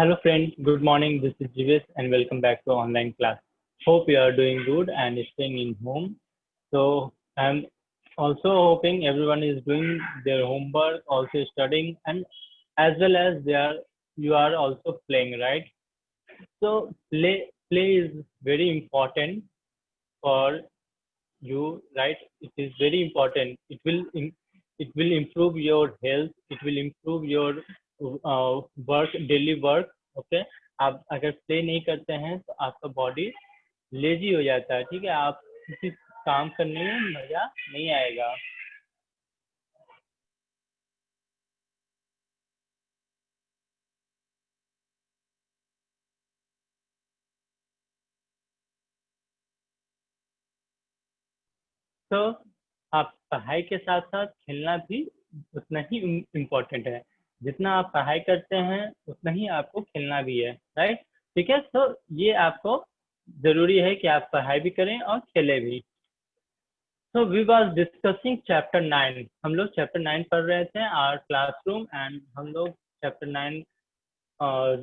Hello friends, good morning. This is Jivis and welcome back to online class. Hope you are doing good and staying in home. So I'm also hoping everyone is doing their homework, also studying, and as well as you are also playing, right? So play is very important for you, right? It is very important. It will improve your health. It will improve your work daily work. Okay, आप अगर play नहीं करते हैं तो आपका body lazy हो जाता है. ठीक है, आप किसी काम करने में मजा नहीं आएगा. तो आप पढ़ाई के साथ साथ खेलना भी उतना ही इम्पोर्टेंट है. जितना आप पढ़ाई करते हैं उतना ही आपको खेलना भी है, राइट? ठीक है, तो ये आपको जरूरी है कि आप पढ़ाई भी करें और खेलें भी. तो वी वाज डिस्कसिंग चैप्टर 9. हम लोग चैप्टर 9 पढ़ रहे थे आवर क्लासरूम एंड हम लोग चैप्टर 9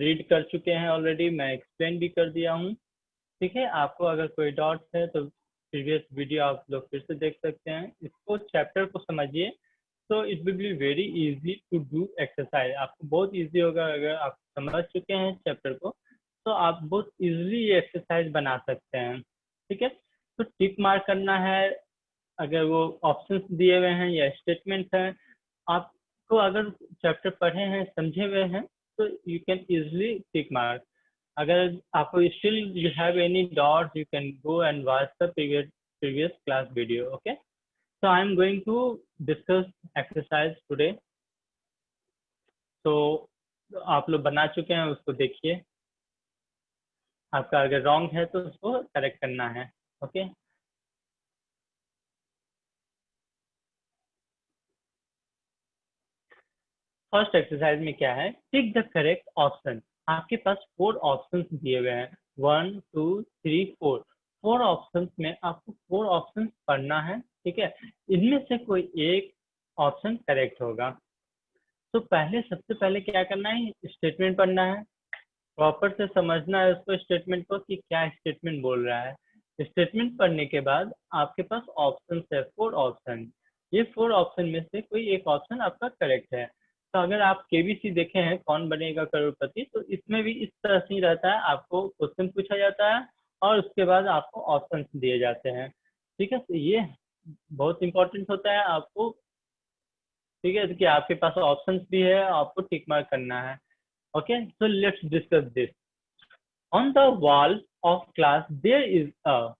रीड कर चुके हैं ऑलरेडी. मैं एक्सप्लेन भी कर दिया हूँ. ठीक है, आपको अगर कोई डाउट्स है तो प्रीवियस वीडियो आप लोग फिर से देख सकते हैं. इसको चैप्टर को समझिए तो it will be very easy to do exercise. आपको बहुत इजी होगा अगर आप समझ चुके हैं चैप्टर को, तो आप बहुत इजीली ये एक्सरसाइज बना सकते हैं. ठीक है, तो टिक मार्क करना है अगर वो ऑप्शंस दिए हुए हैं या स्टेटमेंट हैं. आपको अगर चैप्टर पढ़े हैं समझे हुए हैं तो you can easily tick mark. अगर आपको still you have any doubts, you can go and watch the previous class video. Okay, so I'm going to discuss exercise today. तो आप लोग बना चुके हैं, उसको देखिए. आपका अगर रॉन्ग है तो उसको करेक्ट करना है. ओके, फर्स्ट एक्सरसाइज में क्या है, टिक द करेक्ट ऑप्शन. आपके पास 4 ऑप्शंस दिए हुए हैं, 1 2 3 4. 4 ऑप्शंस में आपको 4 ऑप्शंस पढ़ना है. ठीक है, इनमें से कोई एक ऑप्शन करेक्ट होगा. तो सबसे पहले क्या करना है, स्टेटमेंट पढ़ना है. प्रॉपर से समझना है उसको, स्टेटमेंट को, कि क्या स्टेटमेंट बोल रहा है. स्टेटमेंट पढ़ने के बाद आपके पास ऑप्शन है, 4 ऑप्शन. ये 4 ऑप्शन में से कोई एक ऑप्शन आपका करेक्ट है. तो अगर आप केबीसी देखे हैं, कौन बनेगा करोड़पति, तो इसमें भी इस तरह से ही रहता है. आपको क्वेश्चन पूछा जाता है और उसके बाद आपको ऑप्शन दिए जाते हैं. ठीक है, तो ये बहुत इंपॉर्टेंट होता है आपको. ठीक है, कि आपके पास ऑप्शंस भी है, आपको टिक मार्क करना है. Okay, so let's discuss this. On the wall of class there is a.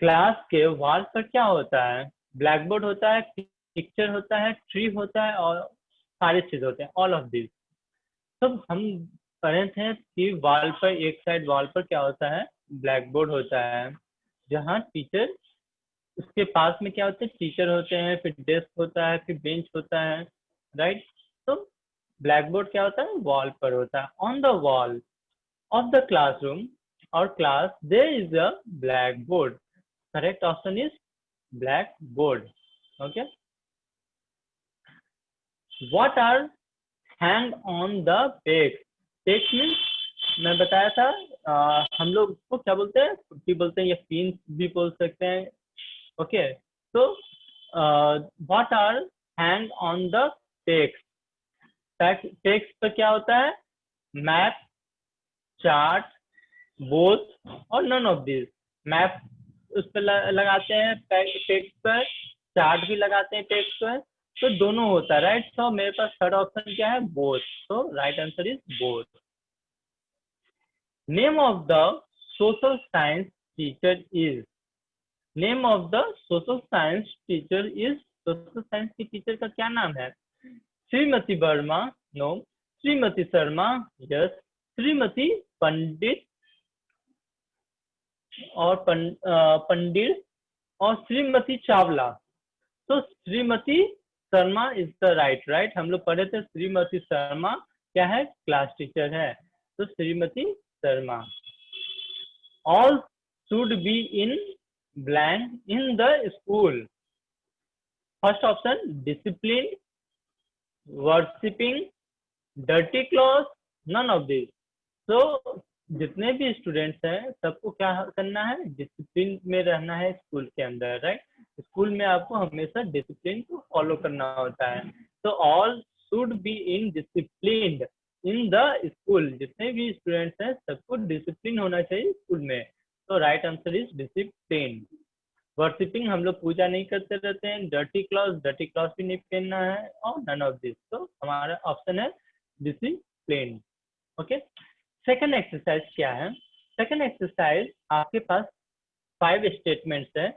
Class के वॉल पर क्या होता है? ब्लैक बोर्ड होता है, पिक्चर होता है, ट्री होता है और सारे चीज होते हैं, ऑल ऑफ दिस. तो हम पढ़े थे कि वॉल पर, एक साइड वॉल पर क्या होता है, ब्लैक बोर्ड होता है, जहाँ टीचर, उसके पास में क्या होते हैं, टीचर होते हैं, फिर डेस्क होता है, फिर बेंच होता है, राइट? तो ब्लैक बोर्ड क्या होता है, वॉल पर होता है. On the wall of the classroom और class there is a black board. Correct option is black board. Okay, what are hang on the page? Page means, मैं बताया था, हम लोग उसको क्या बोलते हैं, पुट्टी बोलते हैं या पिन भी बोल सकते हैं. ओके, तो what are hang on the text? Text पर क्या होता है, मैप, चार्ट, बोथ और नन ऑफ दिस. मैप उस पर लगाते हैं टेक्स्ट पर, चार्ट भी लगाते हैं टेक्स्ट पर, तो दोनों होता है, राइट? तो मेरे पास थर्ड ऑप्शन क्या है, बोथ. तो right answer is both. Name of the social science teacher is. Name of the social science teacher is. Social science की टीचर का क्या नाम है? श्रीमती वर्मा, नो. श्रीमती शर्मा, यस. श्रीमती पंडित और पंडित और श्रीमती चावला. तो Shrimati Sharma is the right. हम लोग पढ़े थे श्रीमती शर्मा क्या है, क्लास टीचर है. तो Shrimati Sharma. All should be in blank in the school. First option, discipline, worshipping, dirty clothes, none of this. तो जितने भी स्टूडेंट्स हैं सबको क्या करना है, डिसिप्लिन में रहना है स्कूल के अंदर, राइट। स्कूल में आपको हमेशा डिसिप्लिन को फॉलो करना होता है। तो all should be in discipline in the school. जितने भी स्टूडेंट्स हैं सबको डिसिप्लिन होना चाहिए स्कूल में। तो right answer is discipline. Worshipping, हम लोग पूजा नहीं करते रहते हैं। डर्टी क्लॉथ भी नहीं पहनना है, और नन ऑफ दिस। तो हमारा ऑप्शन है डिसिप्लिन। ओके। सेकंड एक्सरसाइज क्या है? सेकंड एक्सरसाइज आपके पास 5 स्टेटमेंट्स है।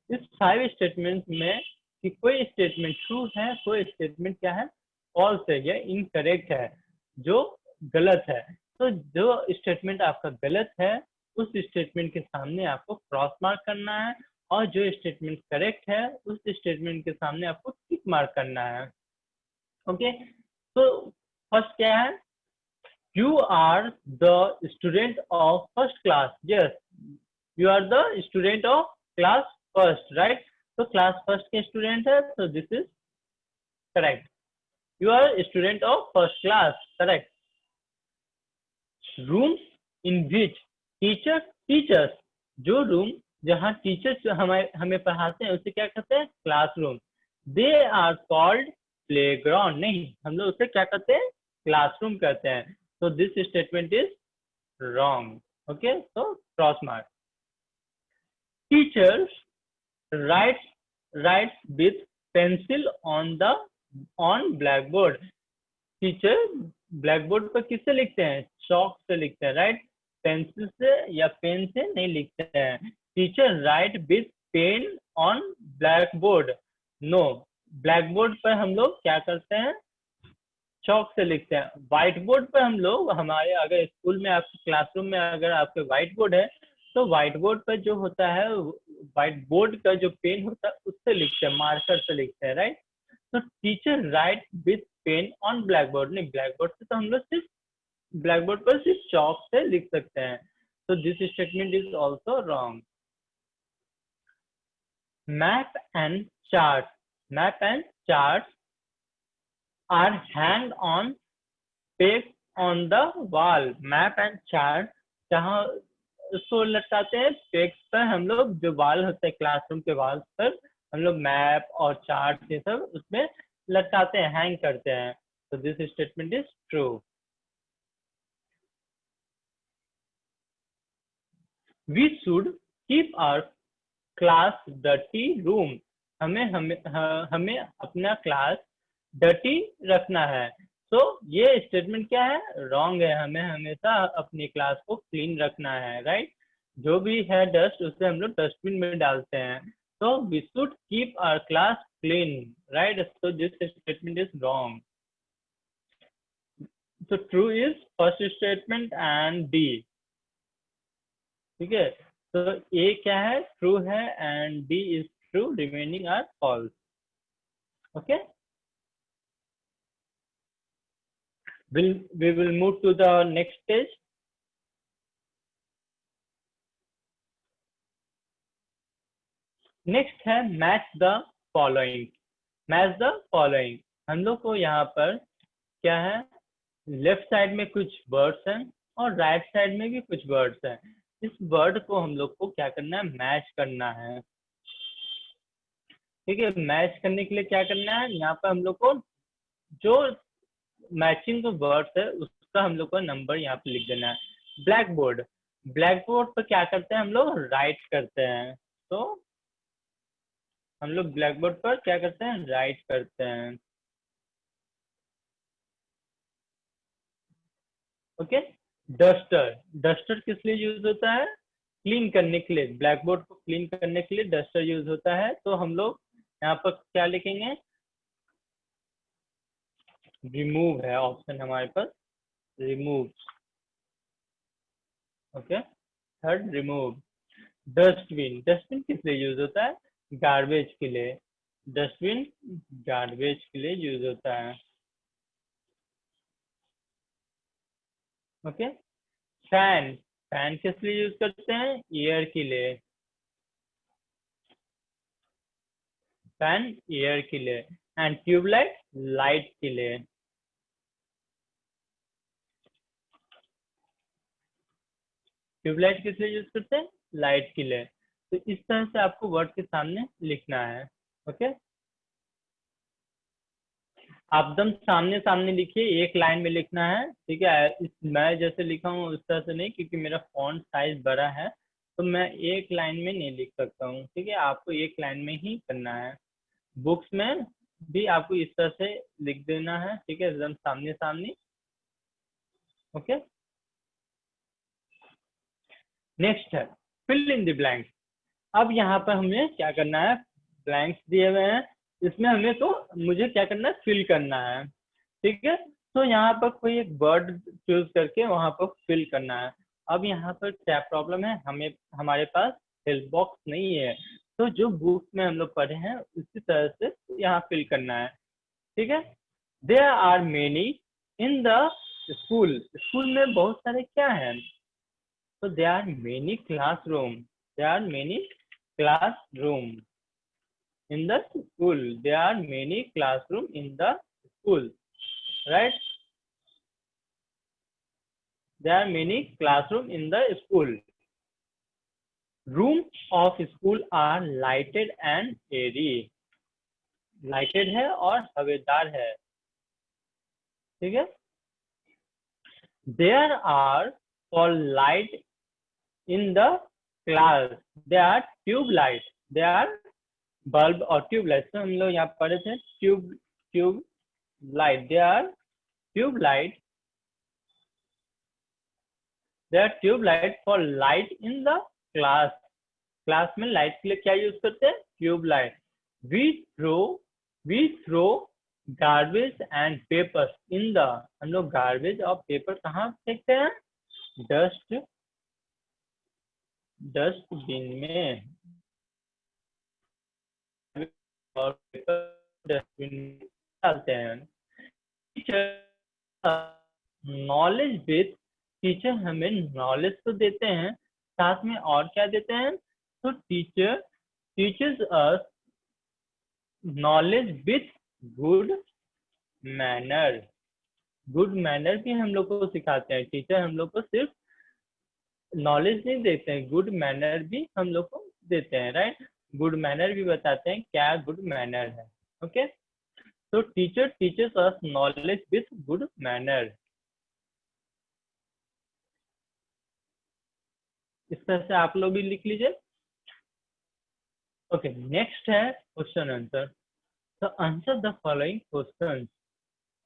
इस 5 स्टेटमेंट में कि कोई स्टेटमेंट ट्रू है, कोई स्टेटमेंट क्या है, फॉल्स है या इनकरेक्ट है, जो गलत है। तो जो स्टेटमेंट आपका गलत है उस स्टेटमेंट के सामने आपको क्रॉस मार्क करना है, और जो स्टेटमेंट करेक्ट है उस स्टेटमेंट के सामने आपको टिक मार्क करना है। ओके। तो फर्स्ट क्या है? You are the student of first class. Yes, you are the student of class first, right? So class first के student है, so this is correct. You are a student of first class, correct. Rooms in which teachers teachers, जो room जहाँ teachers हमें पढ़ाते हैं उसे क्या कहते हैं? Classroom. They are called playground. नहीं, हम लोग उसे क्या कहते हैं? क्लासरूम कहते हैं। तो this statement is wrong. Okay, so cross mark. Teachers writes writes with pencil on blackboard. Teacher blackboard पर किससे लिखते हैं? चौक से लिखते हैं, राइट। पेंसिल से या पेन से नहीं लिखते हैं। Teacher write with pen on blackboard. No, blackboard पर हम लोग क्या करते हैं? चौक से लिखते हैं। व्हाइट बोर्ड पर हम लोग, हमारे अगर स्कूल में आपके क्लासरूम में अगर आपके व्हाइट बोर्ड है तो व्हाइट बोर्ड पर जो होता है, व्हाइट बोर्ड का जो पेन होता है उससे लिखते हैं, मार्कर से लिखते हैं, राइट। तो teacher write with pen on black board. नहीं, ब्लैक बोर्ड से तो हम लोग सिर्फ ब्लैक बोर्ड पर सिर्फ चौक से लिख सकते हैं। तो this statement is also wrong. Map and chart, map and chart are hang on paste on the wall. Map and chart जहाँ उसको लटकाते हैं पेक्स पर, हम लोग जो वॉल होते हैं क्लासरूम के वॉल पर हम लोग मैप और चार्ट ये सब उसमें लटकाते हैं, हैंग करते हैं। तो this statement is true. We should keep our class dirty room. हमें अपना क्लास डर्टी रखना है। तो ये स्टेटमेंट क्या है? रॉन्ग है। हमें हमेशा अपनी क्लास को क्लीन रखना है, राइट। जो भी है डस्ट उसे हम लोग डस्टबिन में डालते हैं। तो we should keep our class clean, right. तो दिस स्टेटमेंट इज रॉन्ग। तो true is first statement and D. ठीक है। तो ए क्या है? ट्रू है, and D is true, remaining are false. Okay. We will move to the next stage. Next है match the following. Match the following, हम लोग को यहाँ पर क्या है? लेफ्ट साइड में कुछ वर्ड्स हैं और राइट साइड में भी कुछ वर्ड्स हैं। इस वर्ड को हम लोग को क्या करना है? मैच करना है। ठीक है। मैच करने के लिए क्या करना है? यहाँ पर हम लोग को जो मैचिंग जो वर्ड्स है उसका हम लोग को नंबर यहाँ पे लिख देना है। ब्लैक बोर्ड, ब्लैक बोर्ड पर क्या करते हैं? हम लोग राइट करते हैं। तो हम लोग ब्लैक बोर्ड पर क्या करते हैं? राइट करते हैं। ओके। डस्टर, डस्टर किस लिए यूज होता है? क्लीन करने के लिए। ब्लैक बोर्ड को क्लीन करने के लिए डस्टर यूज होता है। तो हम लोग यहाँ पर क्या लिखेंगे? रिमूव है ऑप्शन हमारे पास, remove. Okay. Third, remove. Dustbin, dustbin किस लिए यूज होता है? गार्बेज के लिए। डस्टबिन गार्बेज के लिए यूज होता है। ओके। फैन, फैन किस लिए यूज करते हैं? एयर के लिए। फैन एयर के लिए। एंड ट्यूबलाइट लाइट के लिए। ट्यूबलाइट किस लिए यूज करते हैं? लाइट के लिए। तो इस तरह से आपको वर्ड के सामने लिखना है। ओके, आप एकदम सामने सामने लिखिए, एक लाइन में लिखना है, ठीक है। मैं जैसे लिखा हूँ उस तरह से नहीं, क्योंकि मेरा फॉन्ट साइज बड़ा है, तो मैं एक लाइन में नहीं लिख सकता हूँ, ठीक है। आपको एक लाइन में ही करना है। बुक्स में भी आपको इस तरह से लिख देना है, ठीक है, एकदम सामने सामने। ओके, नेक्स्ट है फिल इन द ब्लैंक्स। अब यहाँ पर हमें क्या करना है? ब्लैंक्स दिए हुए हैं, इसमें हमें तो मुझे क्या करना है? फिल करना है, ठीक है। तो यहाँ पर कोई एक वर्ड चूज करके वहां पर फिल करना है। अब यहाँ पर क्या प्रॉब्लम है? हमें हमारे पास हेल्प बॉक्स नहीं है, तो जो बुक में हम लोग पढ़े हैं उसी तरह से यहाँ फिल करना है, ठीक है। There are many in the school. School में बहुत सारे क्या है? तो there are many classroom. There are many classroom in the school. There are many classroom in the school, right? There are many classroom in the school. Rooms of school are lighted and airy. Lighted है और हवेदार है, ठीक है। There are for light in the class. There are tube light. There are bulb और tube light. तो हम लोग यहाँ पढ़े थे tube light. They are tube light. They are tube light for light in the class. Class में light के लिए क्या यूज करते हैं? Tube light. We throw garbage and paper in the. हम लोग गार्बेज और पेपर कहाँ फेंकते हैं? डस्टबिन में। और पेपर डस्टबिन में डालते हैं। Knowledge with. टीचर हमें नॉलेज तो देते हैं, साथ में और क्या देते हैं? तो teacher teachers us knowledge with good manner. Good manner भी हम लोग को सिखाते हैं। टीचर हम लोग को सिर्फ नॉलेज नहीं देते हैं, गुड मैनर भी हम लोग को देते हैं, राइट। गुड मैनर भी बताते हैं क्या गुड मैनर है। ओके, तो teacher teachers us knowledge with good manner. इस तरह से आप लोग भी लिख लीजिए। ओके, नेक्स्ट है क्वेश्चन आंसर। तो आंसर द फॉलोइंग क्वेश्चन।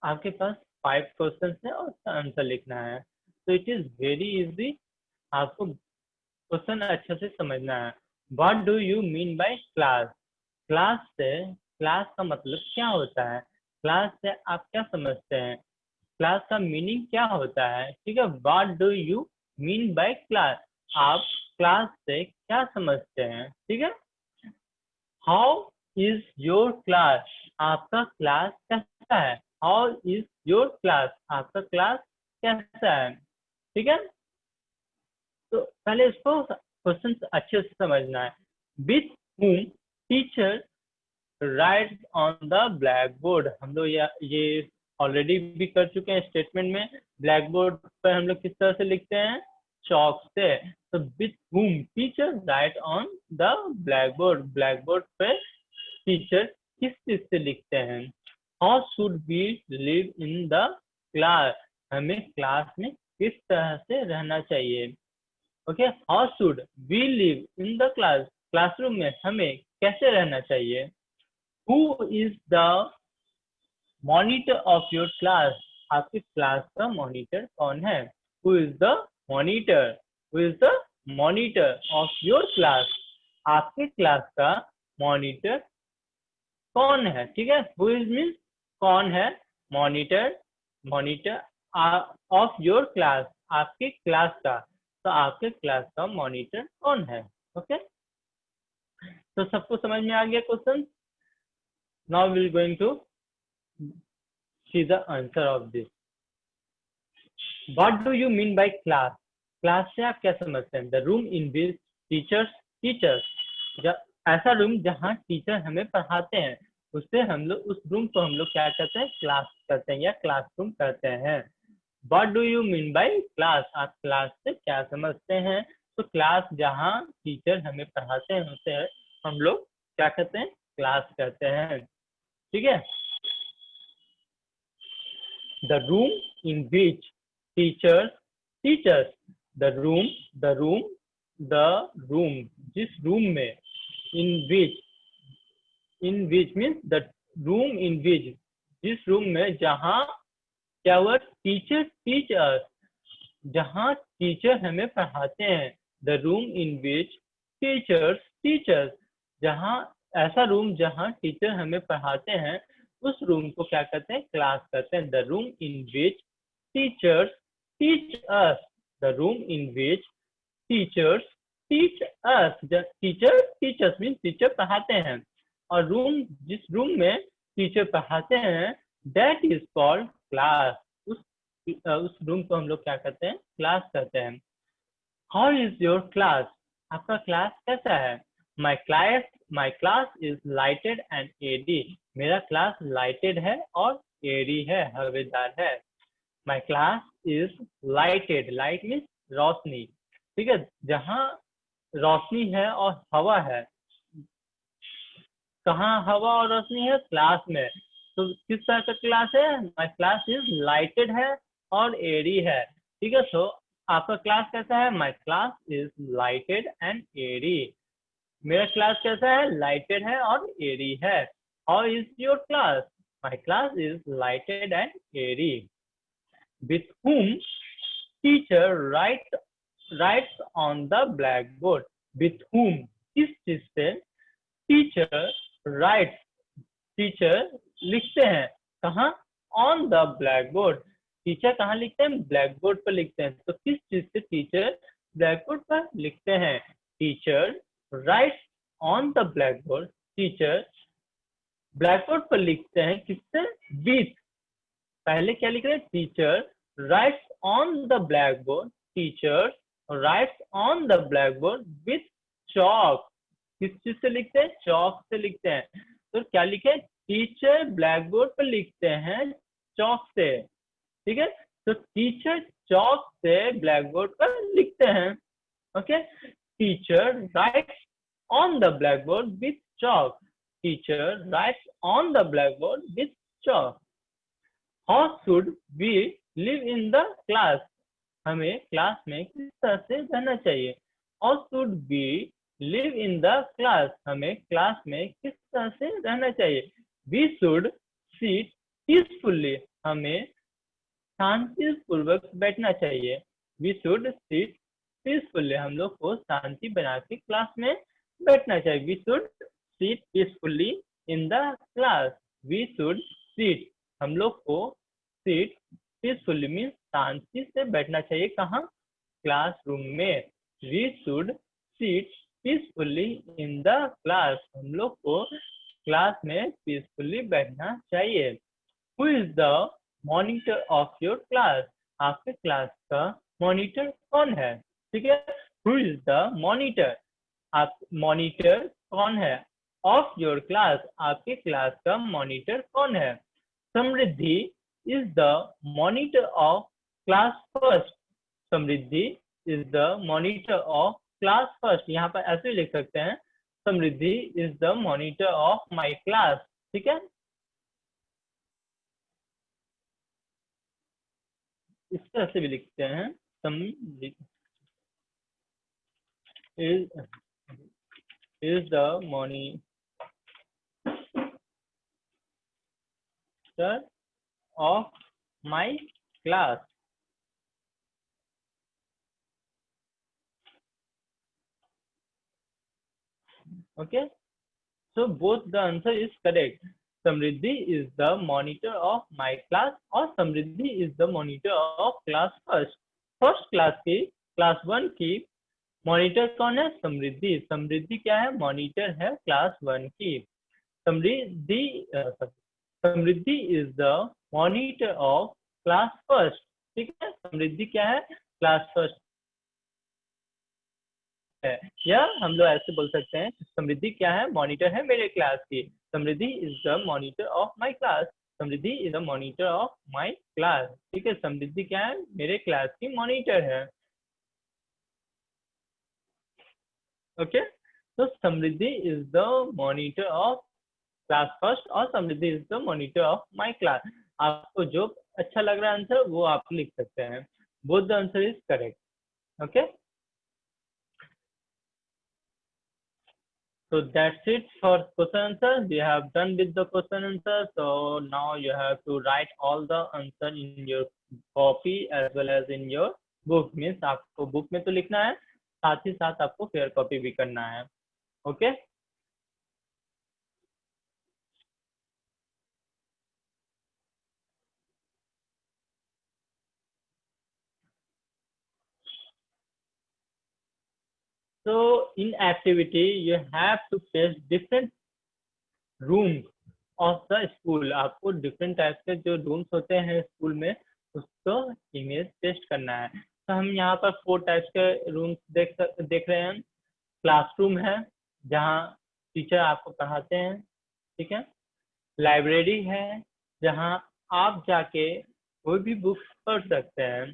आपके पास 5 क्वेश्चन है और उसका आंसर लिखना है। तो इट इज वेरी इजी, आपको क्वेश्चन अच्छे से समझना है। What do you mean by class? Class का मतलब क्या होता है? क्लास से आप क्या समझते हैं? क्लास का मीनिंग क्या होता है? ठीक है, what do you mean by class? आप क्लास से क्या समझते हैं? ठीक है। How is your class? आपका क्लास कैसा है? How is your class? आपका क्लास कैसा है? ठीक है। तो पहले इसको क्वेश्चन अच्छे से समझना है। With whom teacher write on the black board. हम लोग ये ऑलरेडी भी कर चुके हैं स्टेटमेंट में। ब्लैक बोर्ड पर हम लोग किस तरह से लिखते हैं? चौक से। तो with whom teacher write on the black board. Black board पे टीचर किस चीज से लिखते हैं? How should we live in the class? हमें क्लास में किस तरह से रहना चाहिए? Okay, how should we live in the class? Classroom में हमें कैसे रहना चाहिए? Who is the monitor of your class? आपकी क्लास का मॉनिटर कौन है? Who is the monitor? Who is the monitor of your class? आपके क्लास का मॉनिटर कौन है? ठीक है, हु इज मीन्स कौन है। Monitor, monitor of your class, आपके क्लास का। तो आपके क्लास का मॉनिटर कौन है? ओके, तो सबको समझ में आ गया question. Now we will going to see the answer of this. What do you mean by class? Class से आप क्या समझते हैं? The room in which teachers ऐसा रूम जहाँ टीचर हमें पढ़ाते हैं, उससे हम लोग उस रूम को हम लोग क्या कहते हैं? क्लास कहते हैं या क्लासरूम कहते हैं। What do you mean by class? आप क्लास से क्या समझते हैं? तो क्लास जहाँ टीचर हमें पढ़ाते हैं उसे हम लोग क्या कहते हैं? क्लास कहते हैं। ठीक है। The room in which teachers teachers, the room the room the room, जिस रूम में, in which means the room in which, जिस रूम में जहाँ क्या हुआ? टीचर टीच अस, जहाँ टीचर हमें पढ़ाते हैं। The room in which teachers, जहाँ ऐसा रूम जहाँ टीचर हमें पढ़ाते हैं उस रूम को क्या कहते हैं? क्लास कहते हैं। The room in which teachers teach us, the room in which teachers teach us, teacher teachers mean teacher पढ़ाते हैं, और रूम, जिस रूम में टीचर पढ़ाते हैं, दैट इज कॉल्ड क्लास। उस रूम को हम लोग क्या कहते हैं? क्लास कहते हैं। How is your class? आपका क्लास कैसा है? My class is lighted and AD, मेरा क्लास लाइटेड है और एडी है, हवेदार है। My class is lighted, light means रोशनी। ठीक है, जहाँ रोशनी है और हवा है। कहाँ हवा और रोशनी है? क्लास में। तो किस तरह का क्लास है? माई क्लास इज लाइटेड है और एयरी है। ठीक है, तो आपका क्लास कैसा है? My class is lighted and Airy, मेरा क्लास कैसा है? लाइटेड है और एयरी है। How is your class? My class is lighted and Airy. With whom teacher writes on the black board, with whom, किस चीज से? टीचर राइट्स, टीचर लिखते हैं, कहाँ? On the black board, teacher कहाँ लिखते हैं? ब्लैक बोर्ड पर लिखते हैं। तो किस चीज से टीचर ब्लैक बोर्ड पर लिखते हैं? Teacher writes on the black board, teacher black board पर लिखते हैं किससे? विथ, पहले क्या लिख रहे हैं? Teacher writes on the black board, teacher writes on the black board with chalk, किस चीज से लिखते हैं? चॉक से लिखते हैं। तो क्या लिखे? टीचर ब्लैक बोर्ड पर लिखते हैं चॉक से। ठीक है, तो टीचर चॉक से ब्लैक बोर्ड पर लिखते हैं। Okay, teacher writes on the black board with chalk, teacher writes on the black board with chalk. How should we live in the class? हमें क्लास में किस तरह से रहना चाहिए? How should we live in the class? हमें class में किस तरह से रहना चाहिए? वी शुड सीट पीसफुल्ली, हमें शांति पूर्वक बैठना चाहिए। वी शुड सीट पीसफुल्ली, हम लोग को शांति बना के क्लास में बैठना चाहिए। We should seat peacefully in the class, we should seat, हम लोग को सीट पीसफुल्ली मीन्स शांति से बैठना चाहिए। कहाँ? क्लासरूम में। We should seat peacefully in the class, हम लोग को क्लास में पीसफुल्ली बैठना चाहिए। Who is the monitor of your class? आपके क्लास का मॉनिटर कौन है? ठीक है, हु इज द मॉनिटर, आप मॉनिटर कौन है? ऑफ योर क्लास, आपके क्लास का मॉनिटर कौन है? Samriddhi is the monitor of class first, Samriddhi is the monitor of class first. यहाँ पर ऐसे लिख सकते हैं, Samriddhi is the monitor of my class. ठीक है, इस तरह से भी लिखते हैं, Samriddhi is the monitor of my class. Okay, so both the answer is correct. Samriddhi is the monitor of my class और Samriddhi is the monitor of class first. First class की, क्लास 1 की मॉनिटर कौन है? समृद्धि। समृद्धि क्या है? Monitor है class 1 की। Samriddhi Samriddhi is the monitor of class first. ठीक है, समृद्धि क्या है? क्लास फर्स्ट है। या हम लोग ऐसे बोल सकते हैं, समृद्धि क्या है? मॉनिटर है मेरे क्लास की। Samriddhi is the monitor of my class. Samriddhi is the monitor of my class. ठीक है, समृद्धि क्या है, मेरे क्लास की मॉनिटर है। ओके, तो Samriddhi is the monitor of class first और Samriddhi is the monitor of my class. आपको जो अच्छा लग रहा है आंसर वो आप लिख सकते हैं। Both the answer is correct. Okay, so that's it for question answer. We have done with the question answer. So now you have to write all the answer in your copy as well as in your book. Means आपको book में तो लिखना है, साथ ही साथ आपको fair copy भी करना है। Okay, so in activity you have to face different rooms of the school. आपको डिफरेंट टाइप के जो रूम्स होते हैं स्कूल में उसको इमेज टेस्ट करना है। तो हम यहाँ पर 4 टाइप्स के रूम्स देख रहे हैं। क्लासरूम है जहाँ टीचर आपको पढ़ाते हैं, ठीक है। लाइब्रेरी है जहाँ आप जाके कोई भी बुक पढ़ सकते हैं।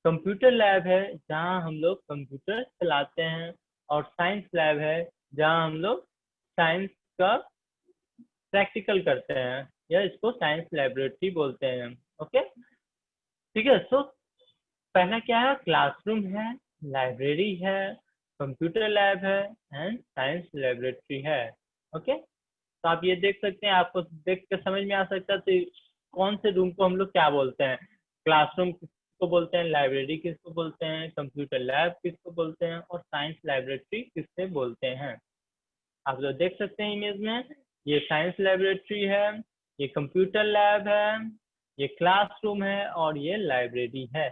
कंप्यूटर लैब है जहाँ हम लोग कंप्यूटर चलाते हैं। और साइंस लैब है जहाँ हम लोग साइंस का प्रैक्टिकल करते हैं, या इसको साइंस लेबोरेटरी बोलते हैं। ओके, ठीक है। सो पहला क्या है, क्लासरूम है, लाइब्रेरी है, कंप्यूटर लैब है एंड साइंस लेबोरेटरी है। ओके, तो आप ये देख सकते हैं, आपको देख के समझ में आ सकता है तो कौन से रूम को हम लोग क्या बोलते हैं। क्लासरूम किसको बोलते हैं, लाइब्रेरी किसको बोलते हैं, कंप्यूटर लैब किसको बोलते हैं, और साइंस लेबोरेटरी किससे बोलते हैं। आप लोग देख सकते हैं इमेज में, ये साइंस लेबोरेटरी है, ये कंप्यूटर लैब है, ये क्लासरूम है और ये लाइब्रेरी है।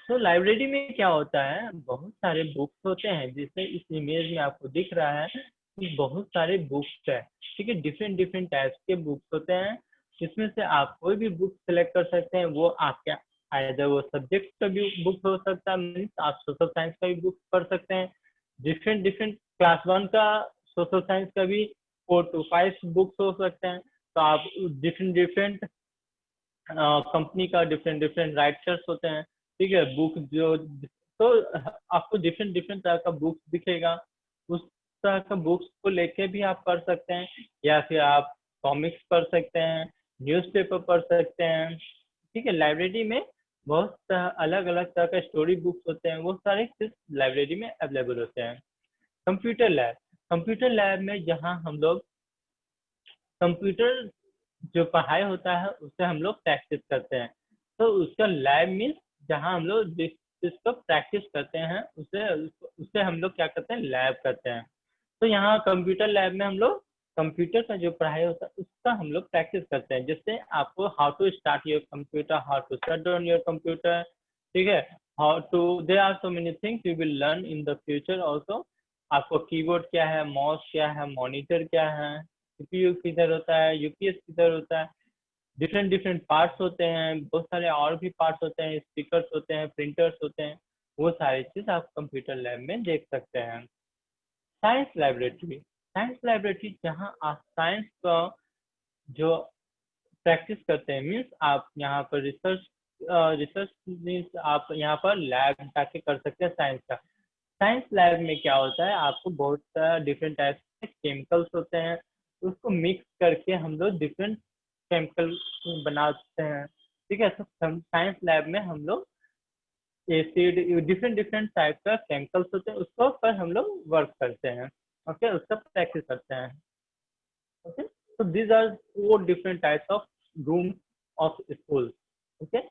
तो लाइब्रेरी में क्या होता है, बहुत सारे बुक्स होते हैं, जिससे इस इमेज में आपको दिख रहा है कि बहुत सारे बुक्स है। ठीक है, डिफरेंट डिफरेंट टाइप्स के बुक्स होते हैं। इसमें से आप कोई भी बुक सेलेक्ट कर सकते हैं। वो आपके आइदर वो सब्जेक्ट का भी बुक हो सकता है, मीन्स आप सोशल साइंस का भी बुक पढ़ सकते हैं। डिफरेंट डिफरेंट क्लास 1 का सोशल साइंस का भी 4 to 5 बुक्स हो सकते हैं। तो आप डिफरेंट डिफरेंट कंपनी का डिफरेंट डिफरेंट राइटर्स होते हैं, ठीक है, बुक जो, तो आपको डिफरेंट डिफरेंट तरह का बुक्स दिखेगा। उस तरह का बुक्स को लेके भी आप पढ़ सकते हैं, या फिर आप कॉमिक्स पढ़ सकते हैं, न्यूज़पेपर पढ़ सकते हैं। ठीक है, लाइब्रेरी में बहुत अलग अलग तरह का स्टोरी बुक्स होते हैं, वो सारे सिर्फ लाइब्रेरी में अवेलेबल होते हैं। कंप्यूटर लैब, कंप्यूटर लैब में जहाँ हम लोग कंप्यूटर जो पढ़ाई होता है उससे हम लोग प्रैक्टिस करते हैं। तो उसका लैब मीन्स जहाँ हम लोग जिस चीज़ प्रैक्टिस करते हैं उसे उसे हम लोग क्या करते हैं, लैब करते हैं। तो यहाँ कंप्यूटर लैब में हम लोग कंप्यूटर का जो पढ़ाई होता है उसका हम लोग प्रैक्टिस करते हैं, जिससे आपको how to start your computer, how to shut down your computer, ठीक है, how to, there are so many things you will learn in the future also. आपको कीबोर्ड क्या है, माउस क्या है, मॉनिटर क्या है, सीपीयू किधर होता है, यूपीएस किधर होता है, डिफरेंट डिफरेंट पार्ट्स होते हैं, बहुत सारे और भी पार्ट्स होते हैं, स्पीकर्स होते हैं, प्रिंटर्स होते हैं। वो सारी चीज आप कंप्यूटर लैब में देख सकते हैं। साइंस लाइब्रेटरी, साइंस लाइब्रेटरी जहाँ आप साइंस का जो प्रैक्टिस करते हैं, मीन्स आप यहाँ पर रिसर्च रिसर्च मीन्स आप यहाँ पर लैब जाके कर सकते हैं साइंस का। साइंस लैब में क्या होता है, आपको बहुत डिफरेंट टाइप्स के केमिकल्स होते हैं, उसको मिक्स करके हम लोग डिफरेंट केमिकल बनाते हैं। ठीक है, तो साइंस लैब में हम लोग एसिड, डिफरेंट डिफरेंट टाइप का केमिकल्स होते हैं, उसको पर हम लोग वर्क करते हैं। ओके, उसका प्रैक्टिस करते हैं। Okay, so these are 4 different types of rooms of school. Okay,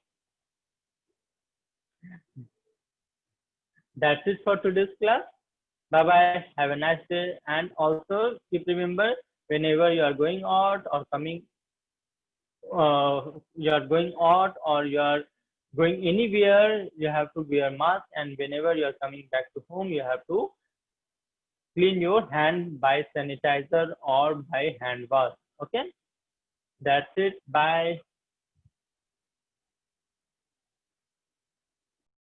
that's it for today's class. Bye bye, have a nice day, and also keep remember, whenever you are going out or coming, you are going out or you are going anywhere, you have to wear mask, and whenever you are coming back to home, you have to clean your hand by sanitizer or by hand wash. Okay, that's it, bye.